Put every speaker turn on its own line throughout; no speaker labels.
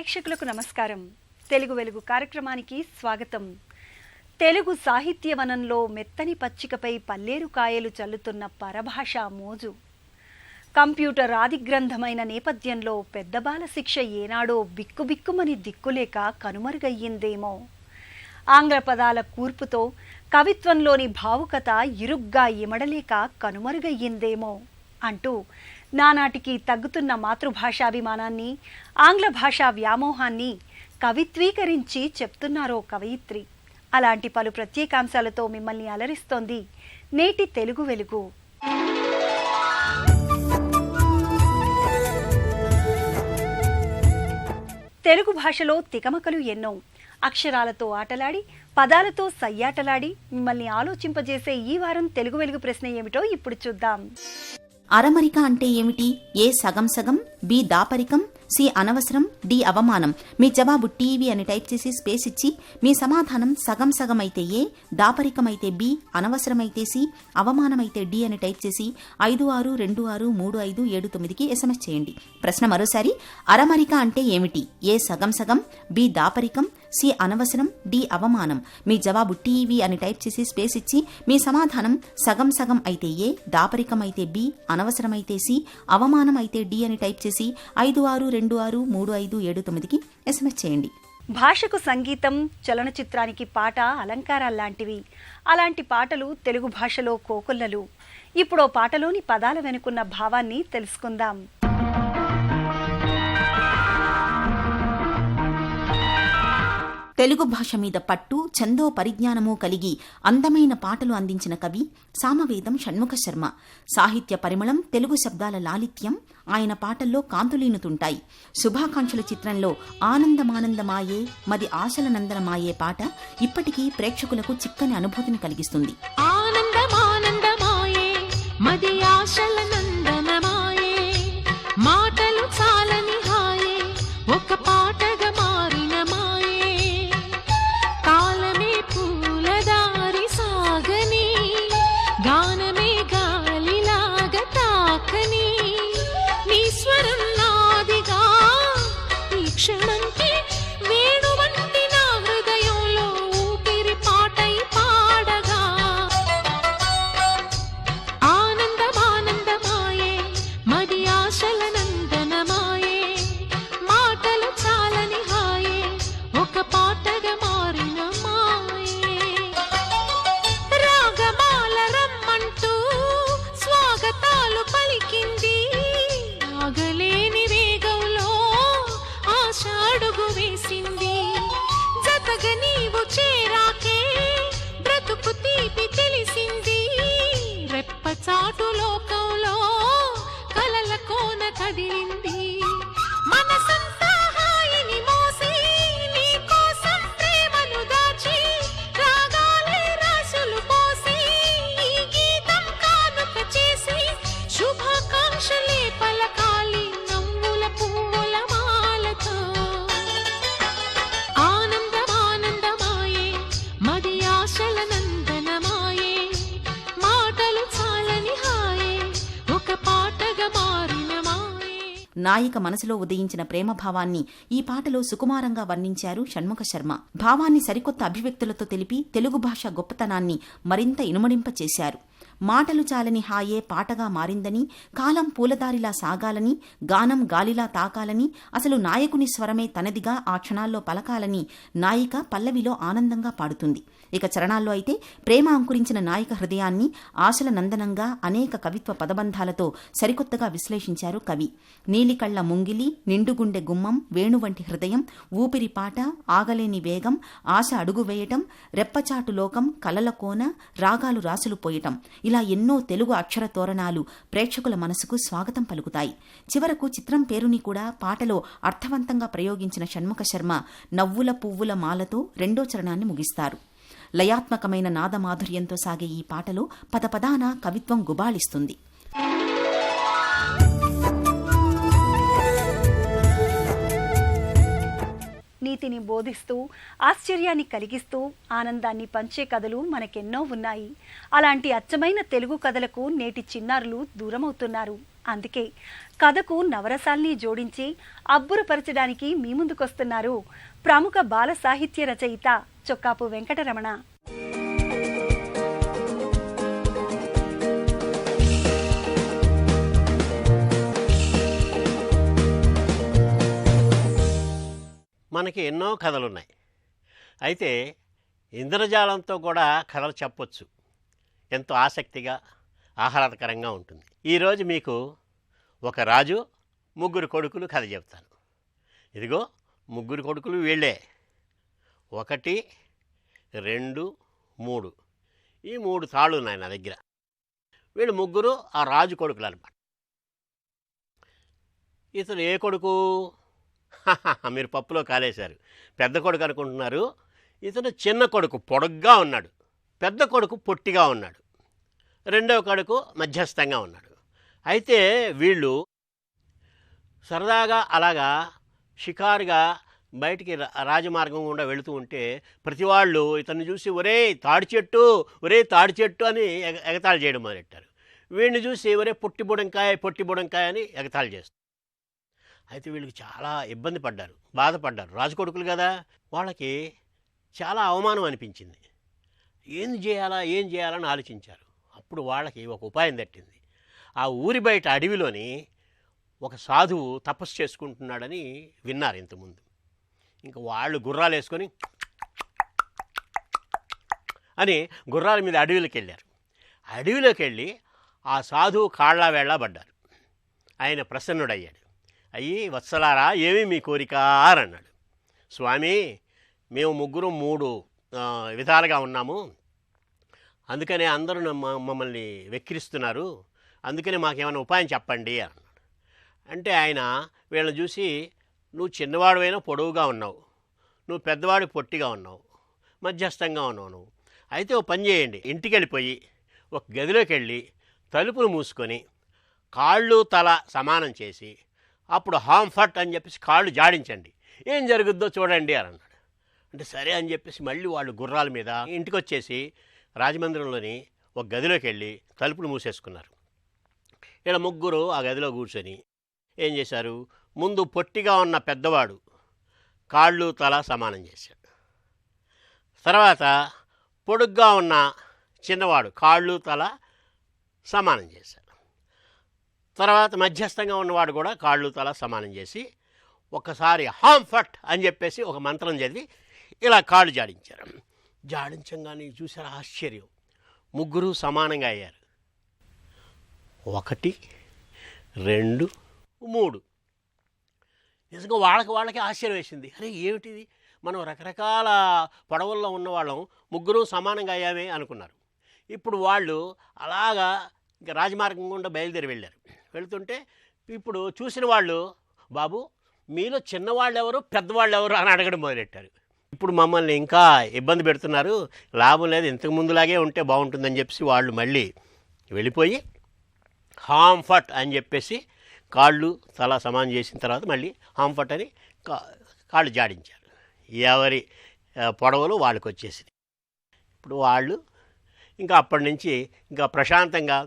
ప్రేక్షకులకు నమస్కారం. తెలుగు వెలుగు కార్యక్రమానికి స్వాగతం. తెలుగు సాహిత్యవనంలో మెత్తని పచ్చికపై పల్లేరు కాయలు చల్లుతున్న పరభాషా మోజు. కంప్యూటర్ ఆదిగ్రంథమైన నేపథ్యంలో పెద్దబాల శిక్ష ఏనాడో బిక్కుబిక్కుమని దిక్కులేక కనుమరుగయ్యిందేమో. ఆంగ్ల పదాల కూర్పుతో కవిత్వంలోని భావుకత ఇరుగ్గా ఇమడలేక కనుమరుగయ్యిందేమో అంటూ నానాటికి తగ్గుతున్న మాతృభాషాభిమానాన్ని, ఆంగ్ల భాషా వ్యామోహాన్ని కవిత్వీకరించి చెప్తున్నారో కవయిత్రి. అలాంటి పలు ప్రత్యేకాంశాలతో మిమ్మల్ని అలరిస్తోంది నేటి తెలుగు వెలుగు. తెలుగు భాషలో తికమకలు ఎన్నో. అక్షరాలతో ఆటలాడి, పదాలతో సయ్యాటలాడి మిమ్మల్ని ఆలోచింపజేసే ఈ వారం తెలుగు వెలుగు ప్రశ్న ఏమిటో ఇప్పుడు చూద్దాం.
అరమరిక అంటే ఏమిటి? ఏ సగం సగం, బి దాపరికం, సి అనవసరం, డి అవమానం. మీ జవాబు టీవీ అని టైప్ చేసి స్పేస్ ఇచ్చి మీ సమాధానం సగం సగం అయితే ఏ, దాపరికం అయితే బి, అనవసరమైతే సి, అవమానమైతే డి అని టైప్ చేసి 56263579కి SMS చేయండి. ప్రశ్న మరోసారి, అరమరిక అంటే ఏమిటి? ఏ సగం సగం, బి దాపరికం, సి అనవసరం, డి అవమానం. మీ జవాబు టీవీ అని టైప్ చేసి స్పేస్ ఇచ్చి మీ సమాధానం సగం సగం అయితే ఏ, దాపరికం అయితే బి, అనవసరమైతే సి, అవమానం అయితే డి అని టైప్ చేసి 56263579కి SMS చేయండి.
భాషకు సంగీతం, చలనచిత్రానికి పాట అలంకారాల్లాంటివి. అలాంటి పాటలు తెలుగు భాషలో కోకొల్లలు. ఇప్పుడో పాటలోని పదాల వెనుకున్న భావాన్ని తెలుసుకుందాం.
తెలుగు భాష మీద పట్టు, ఛందో పరిజ్ఞానము కలిగి అందమైన పాటలు అందించిన కవి సామవేదం షణ్ముఖ శర్మ. సాహిత్య పరిమళం, తెలుగు శబ్దాల లాలిత్యం ఆయన పాటల్లో కాంతులీనుతుంటాయి. శుభాకాంక్షల చిత్రంలో ఆనందమానందమాయే మది ఆశల నందనమాయే పాట ఇప్పటికీ ప్రేక్షకులకు చిక్కని అనుభూతిని కలిగిస్తుంది.
ఆనందమానందమాయే మది ఆశల నందనమాయే, మాటలు చాలని హాయే ఒక పాటగా మారిన మాయే, కాలమే పూలదారి సాగని, గానమే గాలిలాగా తాకని, నీ స్వరం నాదిగా ఈ క్షణంకి వేణువంటి నా హృదయంలో ఊపిరి పాటై పాడగా. ఆనందమానందమాయే మది ఆశల నందనమాయే, మాటలు చాలని హాయే ఒక పాటగా మారిన మాయే. రాగమాల రమ్మంటూ స్వాగతాలు పలికింది, ఆగలేని వేగంలో ఆశ అడుగు వేసింది. జతగా నీవు చేరాకే బ్రతుకు తీపి తెలిసింది, రెప్పచాటు లోకంలో కలల కోన కదిలింది. మనసంతా హాయిని మోసి నీ కోసం ప్రేమను దాచి, రాగాలే రాసులు పోసి ఈ గీతం కానుక చేసి, శుభాకాంక్షలే పలకాలి నవ్వుల పువ్వుల మాలతో. ఆనందమానందమాయే మది ఆశల నందనమాయే, మాటలు చాలని హాయే ఒక పాటగా మారిన మాయే.
నాయిక మనసులో ఉదయించిన ప్రేమభావాన్ని ఈ పాటలో సుకుమారంగా వర్ణించారు షణ్ముఖ శర్మ. భావాన్ని సరికొత్త అభివ్యక్తులతో తెలిపి తెలుగు భాష గొప్పతనాన్ని మరింత ఇనుమడింప చేశారు. మాటలు చాలని హాయే పాటగా మారిందని, కాలం పూలదారిలా సాగాలని, గానం గాలిలా తాకాలని, అసలు నాయకుని స్వరమే తనదిగా ఆ క్షణాల్లో పలకాలని నాయిక పల్లవిలో ఆనందంగా పాడుతుంది. ఇక చరణాల్లో అయితే ప్రేమ అంకురించిన నాయిక హృదయాన్ని ఆశల నందనంగా అనేక కవిత్వ పదబంధాలతో సరికొత్తగా విశ్లేషించారు కవి. నీలికళ్ల ముంగిలి, నిండుగుండె గుమ్మం, వేణువంటి హృదయం, ఊపిరి పాట, ఆగలేని వేగం, ఆశ అడుగు వేయటం, రెప్పచాటు లోకం, కలల కోన, రాగాలు రాసులు పోయటం, ఇలా ఎన్నో తెలుగు అక్షర తోరణాలు ప్రేక్షకుల మనసుకు స్వాగతం పలుకుతాయి. చివరకు చిత్రం పేరుని కూడా పాటలో అర్థవంతంగా ప్రయోగించిన షణ్ముఖ శర్మ నవ్వుల పువ్వుల మాలతో రెండో చరణాన్ని ముగిస్తారు. లయాత్మకమైన నాదమాధుర్యంతో సాగే ఈ పాటలో పదపదాన కవిత్వం గుబాళిస్తుంది.
నీతిని బోధిస్తూ, ఆశ్చర్యాన్ని కలిగిస్తూ, ఆనందాన్ని పంచే కథలు మనకెన్నో ఉన్నాయి. అలాంటి అచ్చమైన తెలుగు కథలకు నేటి చిన్నారులు దూరమవుతున్నారు. అందుకే కథకు నవరసాల్ని జోడించి అబ్బురపరచడానికి మీ ముందుకొస్తున్నారు ప్రముఖ బాల సాహిత్య రచయిత చొక్కాపు వెంకటరమణ.
మనకి ఎన్నో కథలున్నాయి. అయితే ఇంద్రజాలంతో కూడా కథలు చెప్పొచ్చు. ఎంతో ఆసక్తిగా ఆహ్లాదకరంగా ఉంటుంది. ఈరోజు మీకు ఒక రాజు ముగ్గురు కొడుకులు కథ చెప్తాను. ఇదిగో ముగ్గురు కొడుకులు వీళ్ళే. 1, 2, 3 ఈ 3 తాళ్ళు ఉన్నాయి నా దగ్గర. వీళ్ళు ముగ్గురు ఆ రాజు కొడుకులు అన్నమాట. ఇతను ఏ కొడుకు? మీరు పప్పులో కాలేశారు. పెద్ద కొడుకు అనుకుంటున్నారు. ఇతను చిన్న కొడుకు, పొడుగ్గా ఉన్నాడు. పెద్ద కొడుకు పొట్టిగా ఉన్నాడు. రెండవ కొడుకు మధ్యస్థంగా ఉన్నాడు. అయితే వీళ్ళు సరదాగా అలాగా షికారుగా బయటికి రాజమార్గం గుండా వెళుతూ ఉంటే ప్రతి వాళ్ళు ఇతన్ని చూసి ఒరే తాడి చెట్టు అని ఎగతాళి చేయడం మొదలెట్టారు. వీడిని చూసి ఒరే పొట్టి బుడంకాయ అని ఎగతాళి చేస్తారు. అయితే వీళ్ళకి చాలా ఇబ్బంది పడ్డారు, బాధపడ్డారు. రాజు కొడుకులు కదా, వాళ్ళకి చాలా అవమానం అనిపించింది. ఏం చేయాలని ఆలోచించారు. అప్పుడు వాళ్ళకి ఒక ఉపాయం తట్టింది. ఆ ఊరి బయట అడవిలోని ఒక సాధువు తపస్సు చేసుకుంటున్నాడని విన్నారు ఇంతకుముందు. ఇంకా వాళ్ళు గుర్రాలు వేసుకొని అని గుర్రాల మీద అడవిలోకి వెళ్ళారు. అడవిలోకి వెళ్ళి ఆ సాధువు కాళ్ళ వేళ్ళ పడ్డారు. ఆయన ప్రసన్నుడయ్యాడు. అయ్యి వత్సలారా, ఏమి మీ కోరిక అని అన్నాడు. స్వామి, మేము ముగ్గురు 3 విధాలుగా ఉన్నాము, అందుకనే అందరూ మమ్మల్ని వెక్కిరిస్తున్నారు, అందుకనే మాకేమైనా ఉపాయం చెప్పండి అన్నాడు. అంటే ఆయన వీళ్ళని చూసి, నువ్వు చిన్నవాడువైనా పొడవుగా ఉన్నావు, నువ్వు పెద్దవాడు పొట్టిగా ఉన్నావు, మధ్యస్థంగా ఉన్నావు నువ్వు. అయితే ఓ పని చేయండి, ఇంటికి వెళ్ళిపోయి ఒక గదిలోకి వెళ్ళి తలుపులు మూసుకొని కాళ్ళు తల సమానం చేసి అప్పుడు హాంఫట్ అని చెప్పేసి కాళ్ళు జాడించండి, ఏం జరుగుద్దో చూడండి అని అన్నాడు. అంటే సరే అని చెప్పేసి మళ్ళీ వాళ్ళు గుర్రాల మీద ఇంటికి వచ్చేసి రాజమందిరంలోని ఒక గదిలోకి వెళ్ళి తలుపులు మూసేసుకున్నారు. ఇలా ముగ్గురు ఆ గదిలో కూర్చొని ఏం చేశారు, ముందు పొట్టిగా ఉన్న పెద్దవాడు కాళ్ళు తల సమానం చేశాడు. తర్వాత పొడుగ్గా ఉన్న చిన్నవాడు కాళ్ళు తల సమానం చేశాడు. తర్వాత మధ్యస్థంగా ఉన్నవాడు కూడా కాళ్ళు తల సమానం చేసి ఒక్కసారి హాంఫట్ అని చెప్పేసి ఒక మంత్రం చదివి ఇలా కాళ్ళు జాడించారు. జాడించంగానే చూసారు ఆశ్చర్యం, ముగ్గురు సమానంగా అయ్యారు. 1, 2, 3 నిజంగా వాళ్ళకి ఆశ్చర్యం వేసింది. అరే ఏమిటిది, మనం రకరకాల పొడవుల్లో ఉన్నవాళ్ళం ముగ్గురు సమానంగా అయ్యామే అనుకున్నారు. ఇప్పుడు వాళ్ళు అలాగా ఇంకా రాజమార్గం గుండా బయలుదేరి వెళ్ళారు. వెళుతుంటే ఇప్పుడు చూసిన వాళ్ళు, బాబు మీలో చిన్నవాళ్ళు ఎవరు పెద్దవాళ్ళు ఎవరు అని అడగడం మొదలెట్టారు. ఇప్పుడు మమ్మల్ని ఇంకా ఇబ్బంది పెడుతున్నారు, లాభం లేదు, ఇంతకు ముందులాగే ఉంటే బాగుంటుందని చెప్పేసి వాళ్ళు మళ్ళీ వెళ్ళిపోయి హాంఫట్ అని చెప్పేసి కాళ్ళు తల సమానం చేసిన తర్వాత మళ్ళీ హాంఫట్ అని కాళ్ళు జాడించారు. ఎవరి పొడవలు వాళ్ళకి వచ్చేసింది. ఇప్పుడు వాళ్ళు ఇంకా అప్పటి నుంచి ఇంకా ప్రశాంతంగా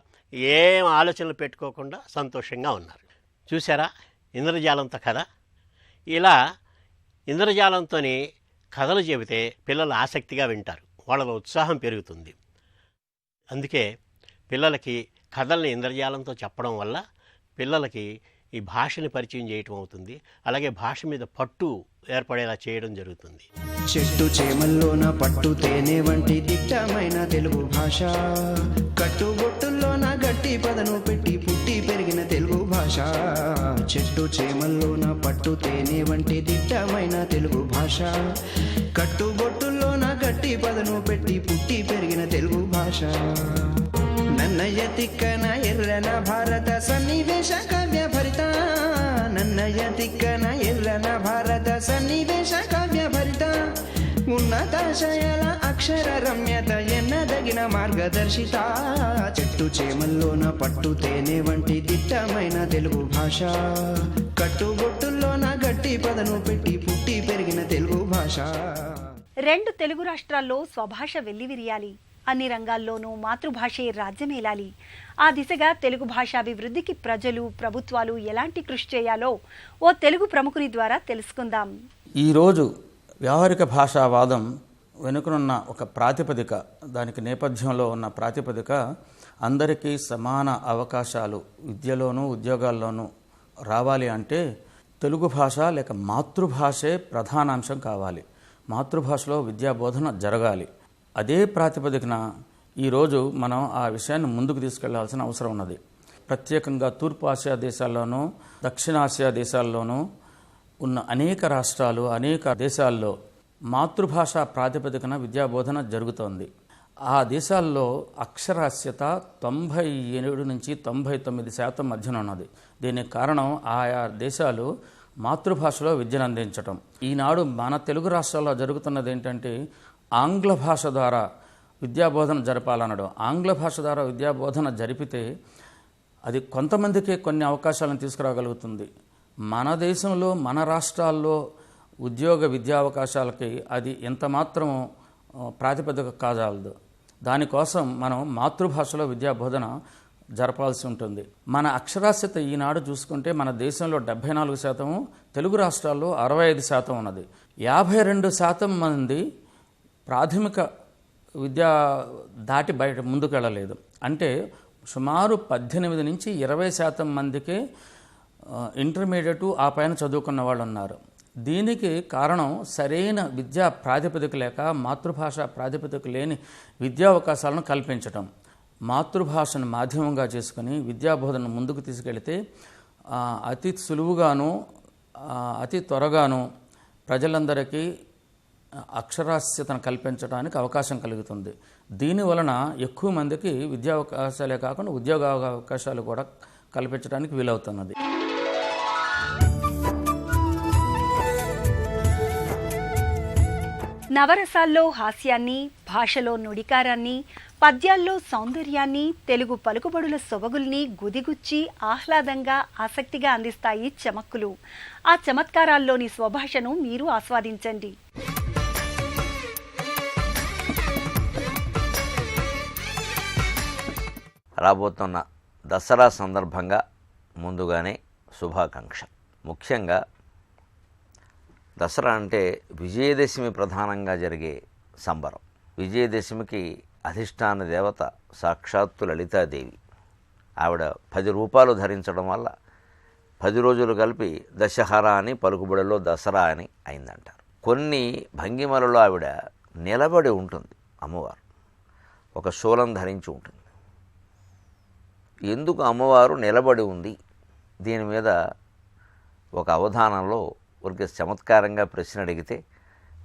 ఏం ఆలోచనలు పెట్టుకోకుండా సంతోషంగా ఉన్నారు. చూసారా ఇంద్రజాలంతో కథ? ఇలా ఇంద్రజాలంతో కథలు చెబితే పిల్లలు ఆసక్తిగా వింటారు, వాళ్ళ ఉత్సాహం పెరుగుతుంది. అందుకే పిల్లలకి కథల్ని ఇంద్రజాలంతో చెప్పడం వల్ల పిల్లలకి ఈ భాషని పరిచయం చేయటం అవుతుంది. అలాగే భాష మీద పట్టు ఏర్పడేలా చేయడం జరుగుతుంది.
చెట్టు చేమల్లోన పట్టు తేనె వంటి దిట్టమైన తెలుగు భాష, కట్టుబొట్టుల్లోన గట్టి పదను పెట్టి పుట్టి పెరిగిన తెలుగు భాష. చెట్టు చేమల్లోన పట్టు తేనె వంటి దిట్టమైన తెలుగు భాష, కట్టుబొట్టుల్లోన గట్టి పదను పెట్టి పుట్టి పెరిగిన తెలుగు భాష. నన్నయ్య తిక్కన ఎర్రన భారత సన్నివేశ కావ్య భరిత, నన్నయ్య తిక్కన ఎర్రన భారత సన్నివేశ కావ్య భరిత. ఉన్నతాశయాల అక్షర రమ్యత ఎన్నదగిన మార్గదర్శిత. చెట్టు చేమల్లోన పట్టు తేనె వంటి దిట్టమైన తెలుగు భాష, కట్టుబొట్టుల్లోన గట్టి పదను పెట్టి పుట్టి పెరిగిన తెలుగు భాష.
2 తెలుగు రాష్ట్రాల్లో స్వభాష వెల్లివిరియాలి, అన్ని రంగాల్లోనూ మాతృభాషే రాజ్యమేలాలి. ఆ దిశగా తెలుగు భాషాభివృద్ధికి ప్రజలు, ప్రభుత్వాలు ఎలాంటి కృషి చేయాలో ఓ తెలుగు ప్రముఖుని ద్వారా తెలుసుకుందాం.
ఈరోజు వ్యావహారిక భాషావాదం వెనుకనున్న ఒక ప్రాతిపదిక, దానికి నేపథ్యంలో ఉన్న ప్రాతిపదిక అందరికీ సమాన అవకాశాలు విద్యలోనూ ఉద్యోగాల్లోనూ రావాలి అంటే తెలుగు భాష లేక మాతృభాషే ప్రధానాంశం కావాలి. మాతృభాషలో విద్యాబోధన జరగాలి. అదే ప్రాతిపదికన ఈరోజు మనం ఆ విషయాన్ని ముందుకు తీసుకెళ్లాల్సిన అవసరం ఉన్నది. ప్రత్యేకంగా తూర్పు ఆసియా దేశాల్లోనూ దక్షిణాసియా దేశాల్లోనూ ఉన్న అనేక రాష్ట్రాలు, అనేక దేశాల్లో మాతృభాష ప్రాతిపదికన విద్యాబోధన జరుగుతోంది. ఆ దేశాల్లో అక్షరాస్యత 97 నుంచి 99% మధ్యన ఉన్నది. దీనికి కారణం ఆయా దేశాలు మాతృభాషలో విద్యను అందించటం. ఈనాడు మన తెలుగు రాష్ట్రాల్లో జరుగుతున్నది ఏంటంటే ఆంగ్ల భాష ద్వారా విద్యాబోధన జరపాలనడం. ఆంగ్ల భాష ద్వారా విద్యాబోధన జరిపితే అది కొంతమందికే కొన్ని అవకాశాలను తీసుకురాగలుగుతుంది. మన దేశంలో, మన రాష్ట్రాల్లో ఉద్యోగ విద్యా అవకాశాలకి అది ఎంతమాత్రం ప్రాతిపదిక కాజాలదు. దానికోసం మనం మాతృభాషలో విద్యాబోధన జరపాల్సి ఉంటుంది. మన అక్షరాస్యత ఈనాడు చూసుకుంటే మన దేశంలో 74%, తెలుగు రాష్ట్రాల్లో 65% ఉన్నది. 52% మంది ప్రాథమిక విద్యా దాటి బయట ముందుకెళ్ళలేదు. అంటే సుమారు 18 నుంచి 20% మందికే ఇంటర్మీడియట్ ఆ పైన చదువుకున్న వాళ్ళు ఉన్నారు. దీనికి కారణం సరైన విద్యా ప్రాతిపదిక లేక, మాతృభాష ప్రాతిపదిక లేని విద్యా అవకాశాలను కల్పించటం. మాతృభాషను మాధ్యమంగా చేసుకుని విద్యాబోధనను ముందుకు తీసుకెళితే అతి సులువుగాను అతి త్వరగాను ప్రజలందరికీ అక్షరాస్యతను కల్పించడానికి అవకాశం కలుగుతుంది. దీనివలన ఎక్కువ మందికి విద్యా అవకాశాలే కాకుండా ఉద్యోగ అవకాశాలు కూడా కల్పించడానికి వీలవుతున్నది.
నవరసాల్లో హాస్యాన్ని, భాషలో నుడికారాన్ని, పద్యాల్లో సౌందర్యాన్ని, తెలుగు పలుకుబడుల సొబగుల్ని గుదిగుచ్చి ఆహ్లాదంగా, ఆసక్తిగా అందిస్తాయి చమక్కులు. ఆ చమత్కారాల్లోని స్వభాషను మీరు ఆస్వాదించండి.
రాబోతున్న దసరా సందర్భంగా ముందుగానే శుభాకాంక్ష. ముఖ్యంగా దసరా అంటే విజయదశమి ప్రధానంగా జరిగే సంబరం. విజయదశమికి అధిష్టాన దేవత సాక్షాత్తు లలితాదేవి. ఆవిడ 10 రూపాలు ధరించడం వల్ల 10 రోజులు కలిపి దశహర అని, పలుకుబడిలో దసరా అని అయిందంటారు. కొన్ని భంగిమలలో ఆవిడ నిలబడి ఉంటుంది. అమ్మవారు ఒక శూలం ధరించి ఉంటుంది. ఎందుకు అమ్మవారు నిలబడి ఉంది? దీని మీద ఒక అవధానంలో ఊరికే చమత్కారంగా ప్రశ్న అడిగితే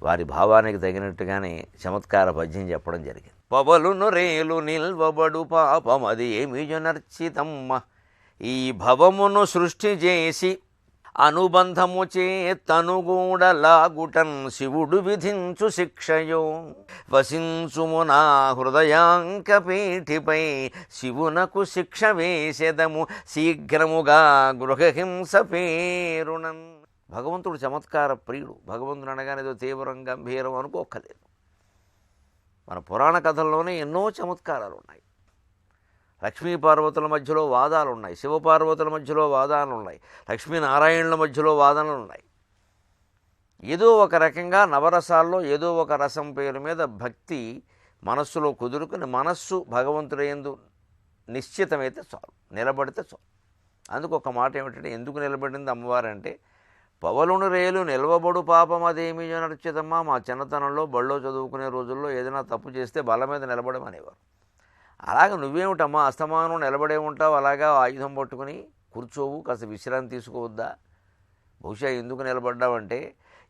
వారి భావానికి తగినట్టుగానే చమత్కార పద్యం చెప్పడం జరిగింది. పవలును రేలు నిల్వబడు పాపమది ఏమిజనర్చితమ్మ, ఈ భవమును సృష్టి చేసి అనుబంధము చే తనుగూడ లాగుటన్ శివుడు విధించు శిక్షయో, వసించుము నా హృదయాంక పీఠిపై శివునకు శిక్ష వేసెదము శీఘ్రముగా గృహహింస పేరునన్. భగవంతుడు చమత్కార ప్రియుడు. భగవంతుడు అనగానే ఏదో తీవ్రం గంభీరం అనుకోక్కలేదు. మన పురాణ కథల్లోనే ఎన్నో చమత్కారాలు ఉన్నాయి. లక్ష్మీపార్వతుల మధ్యలో వాదాలు ఉన్నాయి, శివపార్వతుల మధ్యలో వాదాలు ఉన్నాయి, లక్ష్మీనారాయణుల మధ్యలో వాదనలు ఉన్నాయి. ఏదో ఒక రకంగా నవరసాల్లో ఏదో ఒక రసం పేరు మీద భక్తి మనస్సులో కుదురుకుని మనస్సు భగవంతుడయందు నిశ్చితమైతే చాలు, నిలబడితే చాలు. అందుకు ఒక మాట ఏమిటంటే, ఎందుకు నిలబడింది అమ్మవారంటే, పవలును రేలు నిల్వబడు పాపం అదేమీ నడిచేదమ్మా. మా చిన్నతనంలో బళ్ళో చదువుకునే రోజుల్లో ఏదైనా తప్పు చేస్తే బల్ల మీద నిలబడమనేవారు. అలాగ నువ్వేమిటమ్మా అస్తమానం నిలబడే ఉంటావు, అలాగా ఆయుధం పట్టుకుని కూర్చోవు, కాస్త విశ్రాంతి తీసుకోవద్దా? బహుశా ఎందుకు నిలబడ్డావంటే,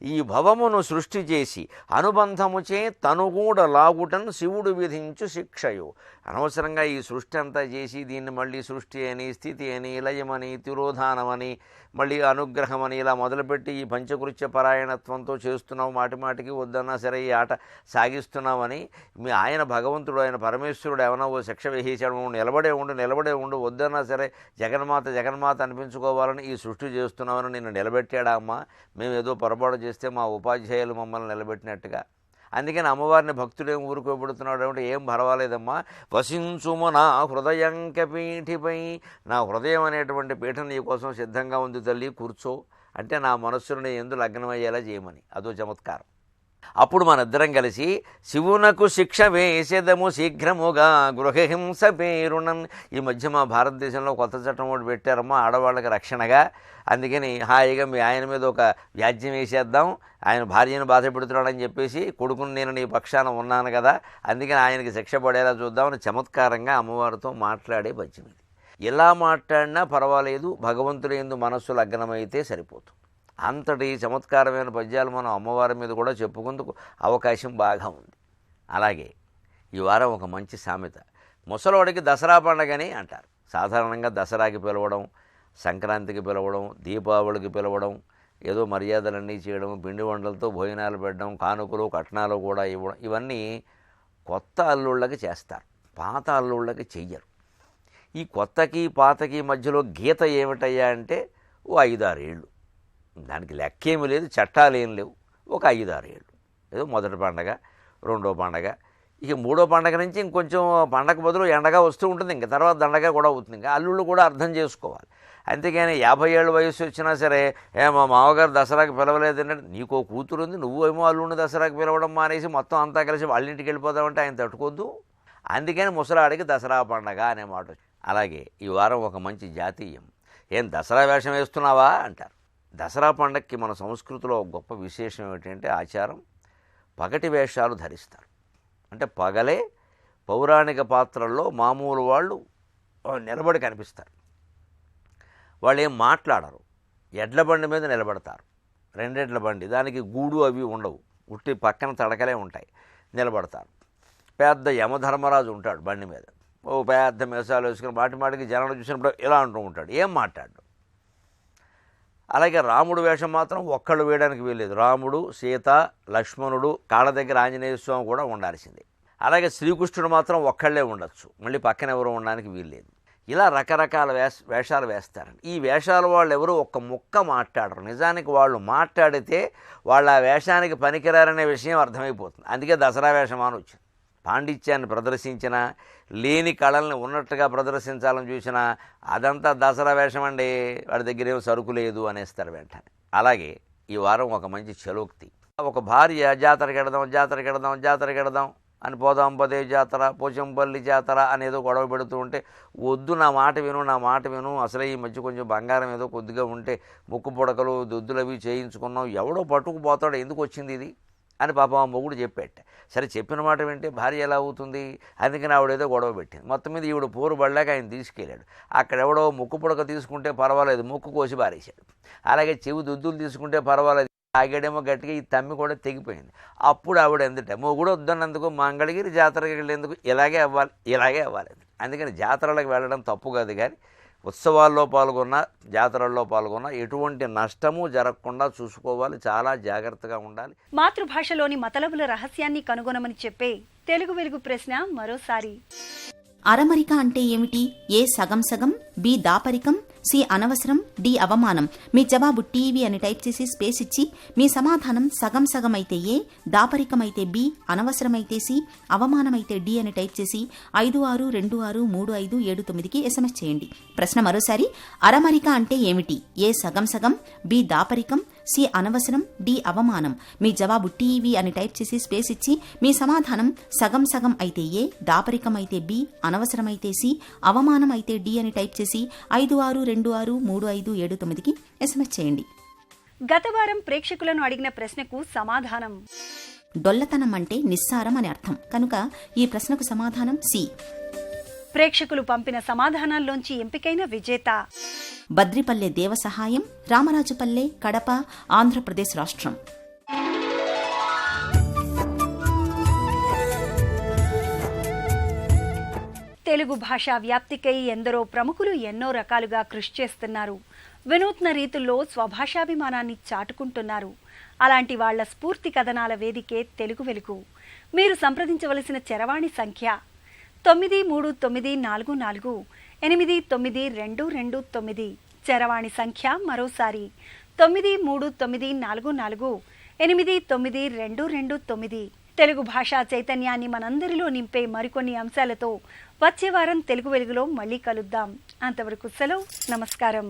ఈ భవమును సృష్టి చేసి అనుబంధముచే తనుగూడ లాగుటను శివుడు విధించు శిక్షయో. అనవసరంగా ఈ సృష్టి అంతా చేసి దీన్ని మళ్ళీ సృష్టి అని, స్థితి అని, లయమని, తిరోధానమని, మళ్ళీ అనుగ్రహమని ఇలా మొదలుపెట్టి ఈ పంచకృత్య పరాయణత్వంతో చేస్తున్నావు. మాటిమాటికి వద్దన్నా సరే ఈ ఆట సాగిస్తున్నామని మీ ఆయన భగవంతుడు, ఆయన పరమేశ్వరుడు ఏమన్నా ఓ శిక్ష వేసేసాడు, నిలబడే ఉండు వద్దన్నా సరే జగన్మాత అనిపించుకోవాలని ఈ సృష్టి చేస్తున్నామని నిన్ను నిలబెట్టాడా అమ్మా? మేము ఏదో పొరపాటు చేస్తే మా ఉపాధ్యాయులు మమ్మల్ని నిలబెట్టినట్టుగా అందుకని అమ్మవారిని భక్తుడేం ఊరుకోబెడుతున్నాడు అంటే ఏం పర్వాలేదమ్మా, వసించుము నా హృదయంక పీఠిపై, నా హృదయం అనేటువంటి పీఠం నీ కోసం సిద్ధంగా ఉంది తల్లి, కూర్చో అంటే నా మనస్సుని ఎందు లగ్నమయ్యేలా చేయమని. అదో చమత్కారం. అప్పుడు మనిద్దరం కలిసి శివునకు శిక్ష వేసేదము శీఘ్రముగా గృహహింస పేరునన్. ఈ మధ్య మా భారతదేశంలో కొత్త చట్టం ఒకటి పెట్టారమ్మా ఆడవాళ్ళకి రక్షణగా. అందుకని హాయిగా మీ ఆయన మీద ఒక వ్యాజ్యం వేసేద్దాం, ఆయన భార్యను బాధ పెడుతున్నాడని చెప్పేసి కొడుకుని నేను నీ పక్షాన ఉన్నాను కదా, అందుకని ఆయనకి శిక్ష పడేలా చూద్దామని చమత్కారంగా అమ్మవారితో మాట్లాడే పద్యం ఇది. ఇలా మాట్లాడినా పర్వాలేదు, భగవంతుడి యందు మనస్సు లగ్నమైతే సరిపోతుంది. అంతటి చమత్కారమైన పద్యాలు మనం అమ్మవారి మీద కూడా చెప్పుకుందుకు అవకాశం బాగా ఉంది. అలాగే ఈ వారం ఒక మంచి సామెత, ముసలోడికి దసరా పండగని అంటారు. సాధారణంగా దసరాకి పిలవడం, సంక్రాంతికి పిలవడం, దీపావళికి పిలవడం, ఏదో మర్యాదలన్నీ చేయడం, పిండి వంటలతో భోజనాలు పెట్టడం, కానుకలు కట్నాలు కూడా ఇవ్వడం, ఇవన్నీ కొత్త అల్లుళ్ళకి చేస్తారు, పాత అల్లుళ్ళకి చెయ్యరు. ఈ కొత్తకి పాతకి మధ్యలో గీత ఏమిటయ్యా అంటే ఓ 5-6 ఏళ్ళు. దానికి లెక్కేమీ లేదు, చట్టాలు ఏం లేవు. ఒక 5-6 ఏళ్ళు ఏదో మొదటి పండగ, రెండో పండగ, ఇక మూడో పండగ నుంచి ఇంకొంచెం పండగ బదులు ఎండగా వస్తూ ఉంటుంది, ఇంకా తర్వాత దండగా కూడా అవుతుంది. ఇంకా అల్లుళ్ళు కూడా అర్థం చేసుకోవాలి. అంతేగాని 50 ఏళ్ళ వయసు వచ్చినా సరే మా మామగారు దసరాకి పిలవలేదంటే, నీకో కూతురు ఉంది, నువ్వేమో అల్లుడిని దసరాకి పిలవడం మానేసి మొత్తం అంతా కలిసి వాళ్ళ ఇంటికి వెళ్ళిపోదామంటే ఆయన తట్టుకోద్దు. అందుకని ముసలాడికి దసరా పండగ అనే మాట. అలాగే ఈ వారం ఒక మంచి జాతీయం, ఏం దసరా వేషం వేస్తున్నావా అంటారు. దసరా పండగకి మన సంస్కృతిలో గొప్ప విశేషం ఏమిటంటే ఆచారం, పగటి వేషాలు ధరిస్తారు. అంటే పగలే పౌరాణిక పాత్రల్లో మామూలు వాళ్ళు నిలబడి కనిపిస్తారు. వాళ్ళు ఏం మాట్లాడరు, ఎడ్ల బండి మీద నిలబడతారు. 2 ఎడ్ల బండి, దానికి గూడు అవి ఉండవు, ఉట్టి పక్కన తడకలే ఉంటాయి, నిలబడతారు. పెద్ద యమధర్మరాజు ఉంటాడు బండి మీద, ఓ పెద్ద మీసాలు వేసుకుని మాటికి జనాలు చూసినప్పుడు ఇలా అంటూ ఉంటాడు, ఏం మాట్లాడు. అలాగే రాముడు వేషం మాత్రం ఒక్కళ్ళు వేయడానికి వీల్లేదు. రాముడు, సీత, లక్ష్మణుడు, కాళ్ళ దగ్గర ఆంజనేయ స్వామి కూడా ఉండాల్సిందే. అలాగే శ్రీకృష్ణుడు మాత్రం ఒక్కళ్ళే ఉండొచ్చు, మళ్ళీ పక్కన ఎవరు ఉండడానికి వీల్లేదు. ఇలా రకరకాల వేషాలు వేస్తారండి. ఈ వేషాల వాళ్ళు ఎవరు ఒక్క ముక్క మాట్లాడరు. నిజానికి వాళ్ళు మాట్లాడితే వాళ్ళు ఆ వేషానికి పనికిరారనే విషయం అర్థమైపోతుంది. అందుకే దసరా వేషం అని వచ్చింది. పాండిత్యాన్ని ప్రదర్శించిన, లేని కళల్ని ఉన్నట్టుగా ప్రదర్శించాలని చూసినా అదంతా దసరా వేషం అండి, వాడి దగ్గర ఏమో సరుకు లేదు అనేస్తారు వెంటనే. అలాగే ఈ వారం ఒక మంచి చలోక్తి, ఒక భార్య జాతరకెడదాం అని పోదాం పదే జాతర, పోచంపల్లి జాతర అనేదో గొడవ పెడుతూ ఉంటే, వద్దు నా మాట విను, అసలే ఈ మధ్య కొంచెం బంగారం ఏదో కొద్దిగా ఉంటే ముక్కు పుడకలు దొద్దులు అవి చేయించుకున్నాం, ఎవడో పట్టుకుపోతాడు, ఎందుకు వచ్చింది ఇది అని పాపం ఆ మొగుడు చెప్పేట. సరే చెప్పిన మాట వింటే భార్య ఎలా అవుతుంది, అందుకని ఆవిడేదో గొడవ పెట్టింది. మొత్తం మీద ఈవిడ పోరు పడలేక ఆయన తీసుకెళ్ళాడు. అక్కడెవడో ముక్కు పుడక తీసుకుంటే పర్వాలేదు, ముక్కు కోసి బారేశాడు. అలాగే చెవి దుద్దులు తీసుకుంటే పర్వాలేదు, ఆగాడేమో గట్టిగా ఈ తమ్మి కూడా తెగిపోయింది. అప్పుడు ఆవిడ ఎందుకంటే మొగుడు వద్దన్నందుకు మంగళగిరి జాతరకి వెళ్ళేందుకు ఇలాగే అవ్వాలి. అందుకని జాతరలకు వెళ్ళడం తప్పు కాదు, కానీ ఉత్సవాల్లో పాల్గొన్నా జాతరల్లో పాల్గొన్నా ఎటువంటి నష్టము జరగకుండా చూసుకోవాలి, చాలా జాగ్రత్తగా ఉండాలి.
మాతృభాషలోని మతలబుల రహస్యాన్ని కనుగొనమని చెప్పే తెలుగు వెలుగు ప్రశ్న మరోసారి.
అరమరిక అంటే ఏమిటి? ఏ సగం సగం, బి దాపరికం, సి అనవసరం, డి అవమానం. మీ జవాబు టీవీ అని టైప్ చేసి స్పేస్ ఇచ్చి మీ సమాధానం సగం సగం అయితే ఏ, దాపరికమైతే బి, అనవసరమైతే సి, అవమానమైతే డి అని టైప్ చేసి 56263579కి SMS చేయండి. ప్రశ్న మరోసారి, అరమరిక అంటే ఏమిటి? ఏ సగం సగం, బి దాపరికం, సి అనవసరం, డి అవమానం. మీ జవాబు టీవీ అని టైప్ చేసి స్పేస్ ఇచ్చి మీ సమాధానం సగం సగం అయితే ఏ, దాపరికం అయితే బి, అనవసరమైతే సి, అవమానం అయితే డి అని టైప్ చేసి 56263579కి SMS చేయండి.
గత వారం ప్రేక్షకులను అడిగిన ప్రశ్నకు సమాధానం,
డొల్లతనం అంటే నిస్సారం అని అర్థం, కనుక ఈ ప్రశ్నకు సమాధానం సి.
ప్రేక్షకులు పంపిన సమాధానాల్లోంచి ఎంపికైన విజేత
బద్రిపల్లె దేవసహాయం, రామరాజుపల్లె, కడప, ఆంధ్రప్రదేశ్ రాష్ట్రం.
తెలుగు భాషా వ్యాప్తికై ఎందరో ప్రముఖులు ఎన్నో రకాలుగా కృషి చేస్తున్నారు. వినూత్న రీతుల్లో స్వభాషాభిమానాన్ని చాటుకుంటున్నారు. అలాంటి వాళ్ల స్ఫూర్తి కథనాల వేదికే తెలుగు వెలుగు. మీరు సంప్రదించవలసిన చరవాణి సంఖ్య 9394489229. చరవాణి సంఖ్య మరోసారి 9394489229. తెలుగు భాషా చైతన్యాన్ని మనందరిలో నింపే మరికొన్ని అంశాలతో వచ్చే వారం తెలుగు వెలుగులో మళ్ళీ కలుద్దాం. అంతవరకు సెలవు. నమస్కారం.